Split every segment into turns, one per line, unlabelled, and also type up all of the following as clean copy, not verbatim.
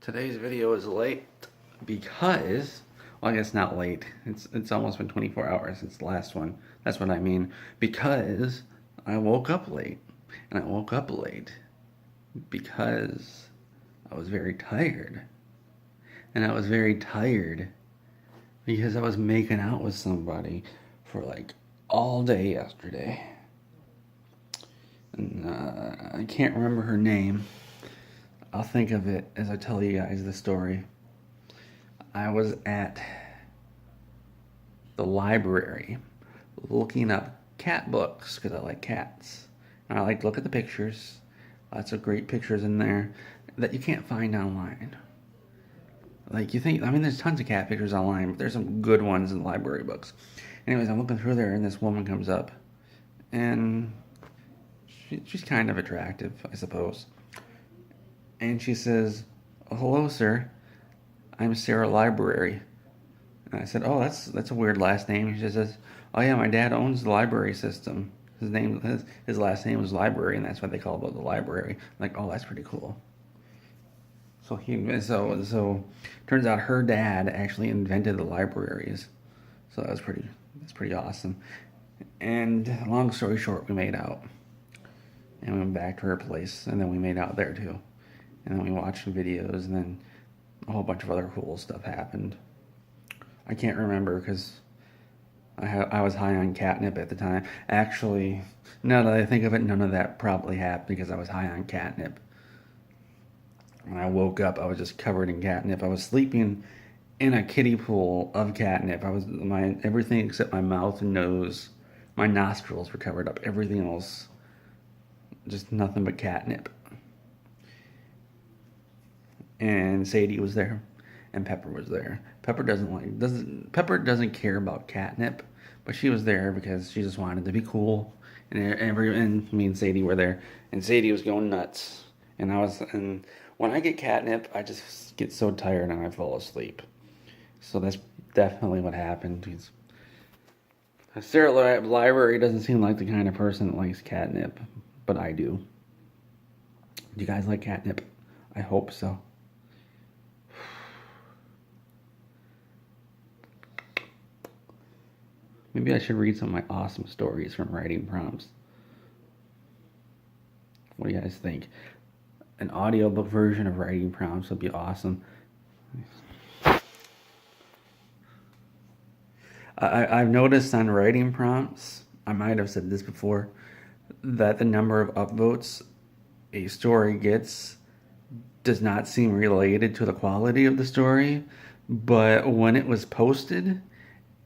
Today's video is late because, well, I guess not late. It's almost been 24 hours since the last one. That's what I mean. Because I woke up late. And I woke up late because I was very tired. And I was very tired because I was making out with somebody for like all day yesterday. And I can't remember her name. I'll think of it as I tell you guys the story. I was at the library looking up cat books because I like cats. And I like to look at the pictures. Lots of great pictures in there that you can't find online. Like you think, there's tons of cat pictures online, but there's some good ones in the library books. Anyways, I'm looking through there and this woman comes up. And she's kind of attractive, I suppose. And she says, "Hello, sir. I'm Sarah Library." And I said, "Oh, that's a weird last name." She says, "Oh yeah, my dad owns the library system. His last name was Library, and that's what they call it, the library." I'm like, oh, that's pretty cool. So turns out her dad actually invented the libraries. So that's pretty awesome. And long story short, we made out. And we went back to her place, and then we made out there too. And then we watched some videos, and then a whole bunch of other cool stuff happened. I can't remember because I was high on catnip at the time. Actually, now that I think of it, none of that probably happened because I was high on catnip. When I woke up, I was just covered in catnip. I was sleeping in a kiddie pool of catnip. Everything except my mouth and nose, my nostrils were covered up. Everything else, just nothing but catnip. And Sadie was there, and Pepper was there. Pepper doesn't care about catnip, but she was there because she just wanted to be cool. And me and Sadie were there, and Sadie was going nuts. And when I get catnip, I just get so tired and I fall asleep. So that's definitely what happened. Sarah Library doesn't seem like the kind of person that likes catnip, but I do. Do you guys like catnip? I hope so. Maybe I should read some of my awesome stories from writing prompts. What do you guys think? An audiobook version of writing prompts would be awesome. I've noticed on writing prompts, I might have said this before, that the number of upvotes a story gets does not seem related to the quality of the story, but when it was posted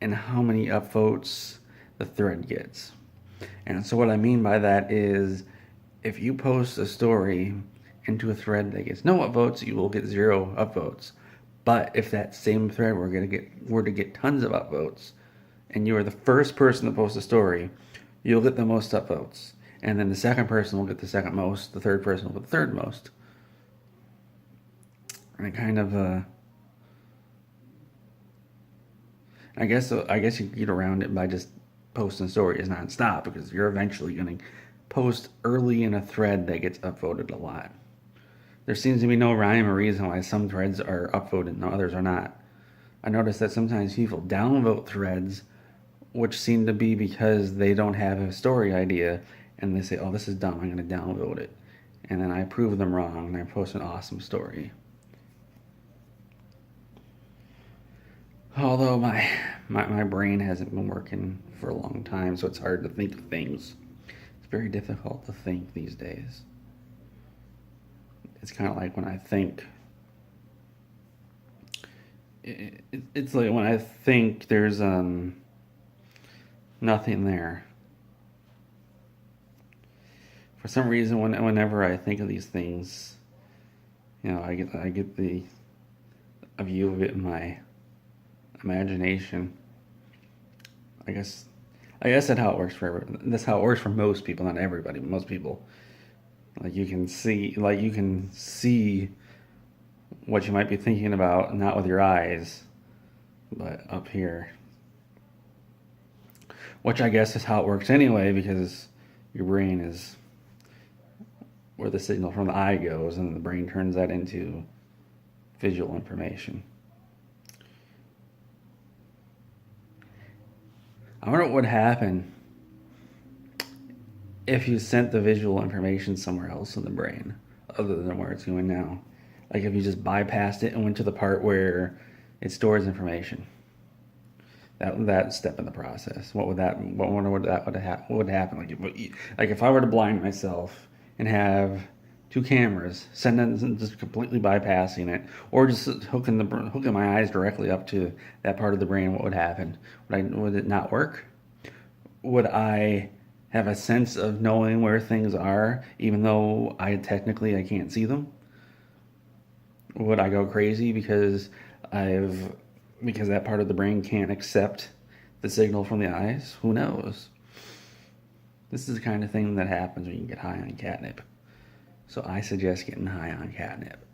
and how many upvotes the thread gets. And so what I mean by that is if you post a story into a thread that gets no upvotes, you will get 0 upvotes. But if that same thread were to get tons of upvotes, and you are the first person to post a story, you'll get the most upvotes. And then the second person will get the second most, the third person will get the third most. And it kind of, I guess you can get around it by just posting stories nonstop, because you're eventually going to post early in a thread that gets upvoted a lot. There seems to be no rhyme or reason why some threads are upvoted and others are not. I noticed that sometimes people downvote threads, which seem to be because they don't have a story idea, and they say, oh, this is dumb, I'm going to downvote it. And then I prove them wrong, and I post an awesome story. Although my brain hasn't been working for a long time, so it's hard to think of things. It's very difficult to think these days. It's kind of like when I think. It's like when I think there's nothing there. For some reason, whenever I think of these things, I get a view of it in my imagination. I guess that's how it works that's how it works for most people, not everybody, but most people. Like you can see what you might be thinking about, not with your eyes, but up here. Which I guess is how it works anyway, because your brain is where the signal from the eye goes, and the brain turns that into visual information. I wonder what would happen if you sent the visual information somewhere else in the brain other than where it's going now. Like if you just bypassed it and went to the part where it stores information. That step in the process. What would happen? Like if I were to blind myself and have two cameras, sending just completely bypassing it, or just hooking my eyes directly up to that part of the brain, what would happen? Would it not work? Would I have a sense of knowing where things are, even though I can't see them? Would I go crazy because that part of the brain can't accept the signal from the eyes? Who knows? This is the kind of thing that happens when you get high on catnip. So I suggest getting high on catnip.